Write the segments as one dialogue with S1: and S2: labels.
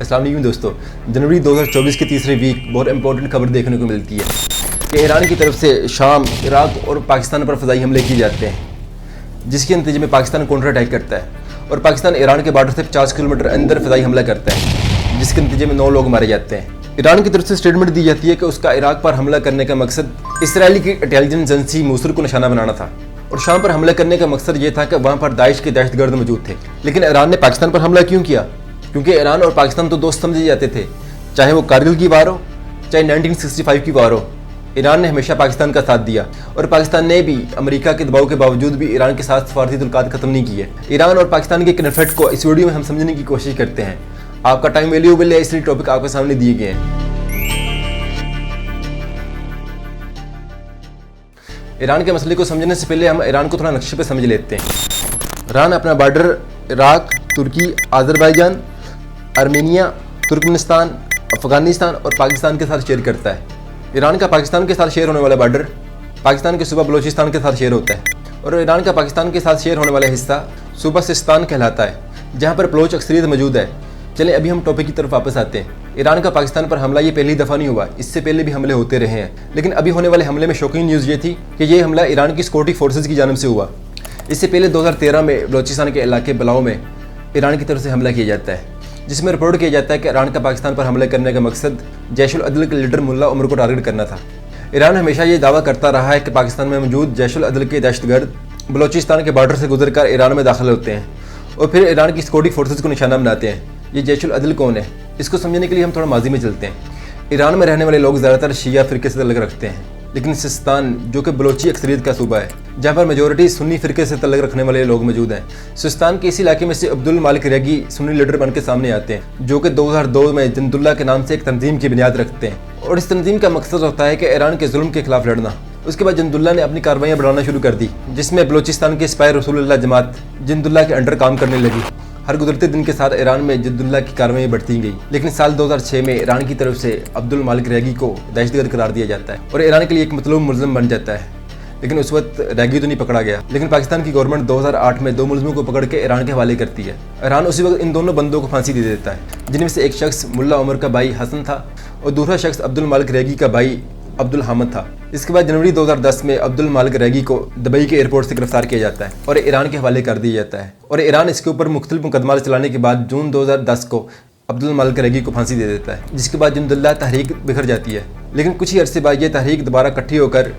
S1: السلام علیکم دوستو، جنوری 2024 کی تیسری ویک بہت امپورٹنٹ خبر دیکھنے کو ملتی ہے کہ ایران کی طرف سے شام، عراق اور پاکستان پر فضائی حملے کیے جاتے ہیں، جس کے نتیجے میں پاکستان کاؤنٹر اٹیک کرتا ہے اور پاکستان ایران کے بارڈر سے 50 کلومیٹر اندر فضائی حملہ کرتا ہے، جس کے نتیجے میں 9 لوگ مارے جاتے ہیں۔ ایران کی طرف سے اسٹیٹمنٹ دی جاتی ہے کہ اس کا عراق پر حملہ کرنے کا مقصد اسرائیلی کی انٹیلیجنس ایجنسی موصل کو نشانہ بنانا تھا، اور شام پر حملہ کرنے کا مقصد یہ تھا کہ وہاں پر داعش کے دہشت گرد موجود تھے۔ لیکن ایران نے پاکستان پر حملہ کیوں کیا؟ کیونکہ ایران اور پاکستان تو دوست سمجھے جاتے تھے، چاہے وہ کارگل کی وار ہو، چاہے 1965 کی وار ہو۔ ایران نے ہمیشہ پاکستان کا ساتھ دیا اور پاکستان نے بھی امریکہ کے دباؤ کے باوجود بھی ایران کے ساتھ سفارتی تعلقات ختم نہیں کیے۔ ایران اور پاکستان کے کنفلکٹ کو اس ویڈیو میں ہم سمجھنے کی کوشش کرتے ہیں۔ آپ کا ٹائم ویلیوبل ہے، اس لیے ٹاپک آپ کے سامنے دیے گئے ہیں۔ ایران کے مسئلے کو سمجھنے سے پہلے ہم ایران کو تھوڑا نقشے پہ سمجھ لیتے ہیں۔ ایران اپنا بارڈر عراق، ترکی، آذربائیجان، آرمینیا، ترکمنستان، افغانستان اور پاکستان کے ساتھ شیئر کرتا ہے۔ ایران کا پاکستان کے ساتھ شیئر ہونے والا بارڈر پاکستان کے صوبہ بلوچستان کے ساتھ شیئر ہوتا ہے، اور ایران کا پاکستان کے ساتھ شیئر ہونے والا حصہ صوبہ سستان کہلاتا ہے، جہاں پر بلوچ اکثریت موجود ہے۔ چلیں ابھی ہم ٹاپک کی طرف واپس آتے ہیں۔ ایران کا پاکستان پر حملہ یہ پہلی دفعہ نہیں ہوا، اس سے پہلے بھی حملے ہوتے رہے ہیں، لیکن ابھی ہونے والے حملے میں شوکنگ نیوز یہ تھی کہ یہ حملہ ایران کی سیکورٹی فورسز کی جانب سے ہوا۔ اس سے پہلے 2013 میں بلوچستان کے علاقے بلاؤ میں ایران کی طرف سے حملہ کیا جاتا ہے، جس میں رپورٹ کیا جاتا ہے کہ ایران کا پاکستان پر حملہ کرنے کا مقصد جیش العدل کے لیڈر ملا عمر کو ٹارگٹ کرنا تھا۔ ایران ہمیشہ یہ دعویٰ کرتا رہا ہے کہ پاکستان میں موجود جیش العدل کے دہشت گرد بلوچستان کے بارڈر سے گزر کر ایران میں داخل ہوتے ہیں اور پھر ایران کی سیکورٹی فورسز کو نشانہ بناتے ہیں۔ یہ جیش العدل کون ہے؟ اس کو سمجھنے کے لیے ہم تھوڑا ماضی میں چلتے ہیں۔ ایران میں رہنے والے لوگ زیادہ تر شیعہ فرقے سے تعلق رکھتے ہیں، لیکن سستان جو کہ بلوچی اکثریت کا صوبہ ہے، جہاں پر میجورٹی سنی فرقے سے تعلق رکھنے والے لوگ موجود ہیں، سستان کے اسی علاقے میں سے عبدالمالک ریگی سنی لیڈر بن کے سامنے آتے ہیں، جو کہ 2002 میں جند اللہ کے نام سے ایک تنظیم کی بنیاد رکھتے ہیں، اور اس تنظیم کا مقصد ہوتا ہے کہ ایران کے ظلم کے خلاف لڑنا۔ اس کے بعد جند اللہ نے اپنی کارروائیاں بڑھانا شروع کر دی، جس میں بلوچستان کے سپاہی رسول اللہ جماعت جند اللہ کے انڈر کام کرنے لگی۔ ہر گزرتے دن کے ساتھ ایران میں جند اللہ کی کارروائیاں بڑھتی گئی، لیکن سال 2006 میں ایران کی طرف سے عبدالمالک ریگی کو دہشت گرد قرار دیا جاتا ہے اور ایران کے لیے ایک مطلوب ملزم بن جاتا ہے۔ لیکن اس وقت ریگی تو نہیں پکڑا گیا، لیکن پاکستان کی گورنمنٹ 2008 میں 2 ملزموں کو پکڑ کے ایران کے حوالے کرتی ہے۔ ایران اسی وقت ان دونوں بندوں کو پھانسی دے دیتا ہے، جن میں سے ایک شخص ملا عمر کا بھائی حسن تھا اور دوسرا شخص عبدالمالک ریگی کا بھائی عبدالحامد تھا۔ اس کے بعد جنوری 2010 میں عبدالمالک ریگی کو دبئی کے ایئرپورٹ سے گرفتار کیا جاتا ہے اور ایران کے حوالے کر دیا جاتا ہے، اور ایران اس کے اوپر مختلف مقدمات چلانے کے بعد جون 2010 کو عبدالمالک ریگی کو پھانسی دے دیتا ہے، جس کے بعد جند اللہ تحریک بکھر جاتی ہے۔ لیکن کچھ ہی عرصے بعد یہ تحریک دوبارہ اکٹھی ہو کر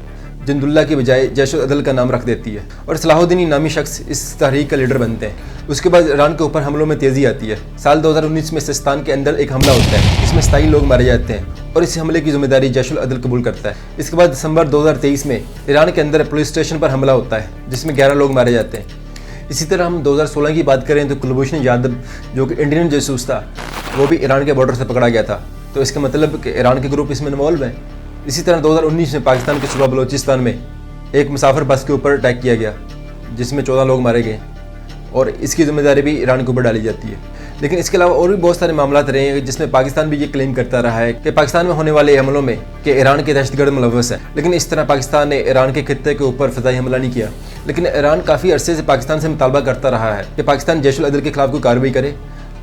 S1: جند اللہ کے بجائے جیش العدل کا نام رکھ دیتی ہے، اور صلاح الدین نامی شخص اس تحریک کا لیڈر بنتے ہیں۔ اس کے بعد ایران کے اوپر حملوں میں تیزی آتی ہے۔ سال 2019 میں سستان کے اندر ایک حملہ ہوتا ہے، جس میں 27 لوگ مارے جاتے ہیں، اور اس حملے کی ذمہ داری جیش العدل قبول کرتا ہے۔ اس کے بعد دسمبر 2023 میں ایران کے اندر پولیس اسٹیشن پر حملہ ہوتا ہے، جس میں 11 لوگ مارے جاتے ہیں۔ اسی طرح ہم 2016 کی بات کریں تو کلبھوشن یادو جو کہ انڈین جاسوس تھا، وہ بھی ایران کے بارڈر سے پکڑا گیا تھا، تو اس کا مطلب کہ ایران کے گروپ اس میں انوالو ہیں۔ اسی طرح 2019 میں پاکستان کے صوبہ بلوچستان میں ایک مسافر بس کے اوپر اٹیک کیا گیا، جس میں 14 لوگ مارے گئے، اور اس کی ذمہ داری بھی ایران کے اوپر ڈالی جاتی ہے۔ لیکن اس کے علاوہ اور بھی بہت سارے معاملات رہے ہیں، جس میں پاکستان بھی یہ کلیم کرتا رہا ہے کہ پاکستان میں ہونے والے حملوں میں کہ ایران کے دہشت گرد ملوث ہے، لیکن اس طرح پاکستان نے ایران کے خطے کے اوپر فضائی حملہ نہیں کیا۔ لیکن ایران کافی عرصے سے پاکستان سے مطالبہ کرتا رہا ہے کہ پاکستان جیش العدل کے خلاف کوئی کارروائی کرے،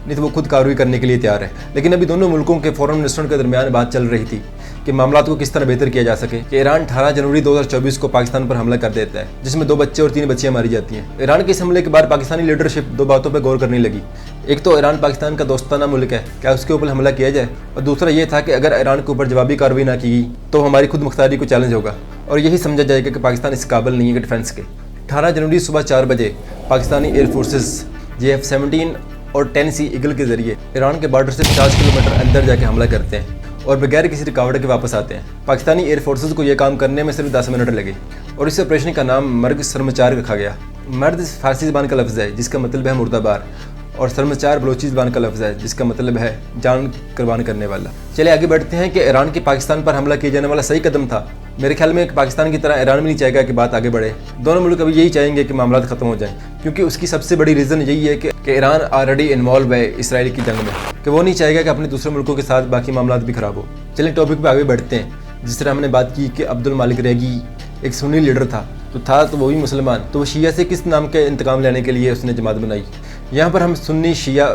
S1: نہیں تو وہ خود کارروائی کرنے کے لیے تیار ہے۔ لیکن ابھی دونوں ملکوں کے فورن منسٹروں کے درمیان بات چل رہی تھی کہ معاملات کو کس طرح بہتر کیا جا سکے کہ ایران 18 جنوری 2024 کو پاکستان پر حملہ کر دیتا ہے، جس میں 2 بچے اور 3 بچیاں ماری جاتی ہیں۔ ایران کے اس حملے کے بعد پاکستانی لیڈرشپ 2 باتوں پہ غور کرنے لگی۔ ایک تو ایران پاکستان کا دوستانہ ملک ہے، کیا اس کے اوپر حملہ کیا جائے، اور دوسرا یہ تھا کہ اگر ایران کے اوپر جوابی کارروائی نہ کی گئی تو ہماری خود مختاری کو چیلنج ہوگا، اور یہی سمجھا جائے گا کہ پاکستان اس قابل نہیں ہے کہ ڈیفنس کے۔ 18 جنوری صبح 4 بجے پاکستانی ایئر فورسز JF-17 اور 10C ایگل کے ذریعے ایران کے بارڈر سے 50 کلومیٹر اندر جا کے حملہ کرتے ہیں اور بغیر کسی رکاوٹ کے واپس آتے ہیں۔ پاکستانی ایئر فورسز کو یہ کام کرنے میں صرف 10 منٹ لگے، اور اس آپریشن کا نام مرگ سرمچار رکھا گیا۔ مرد فارسی زبان کا لفظ ہے جس کا مطلب ہے مردہ بار، اور سرمچار بلوچی زبان کا لفظ ہے جس کا مطلب ہے جان قربان کرنے والا۔ چلے آگے بڑھتے ہیں کہ ایران کی پاکستان پر حملہ کیے جانے والا صحیح قدم تھا۔ میرے خیال میں پاکستان کی طرح ایران بھی نہیں چاہے گا کہ بات آگے بڑھے، دونوں ملک ابھی یہی چاہیں گے کہ معاملات ختم ہو جائیں، کیونکہ اس کی سب سے بڑی ریزن یہی ہے کہ ایران آلریڈی انوالو ہے اسرائیل کی جنگ میں، کہ وہ نہیں چاہے گا کہ اپنے دوسرے ملکوں کے ساتھ باقی معاملات بھی خراب ہو۔ چلیں ٹاپک پہ آگے بڑھتے ہیں۔ جس طرح ہم نے بات کی کہ عبدالمالک ریگی ایک سنی لیڈر تھا، تو وہ بھی مسلمان، تو وہ شیعہ سے کس نام کے انتقام لینے کے لیے اس نے جماعت بنائی۔ یہاں پر ہم سنی شیعہ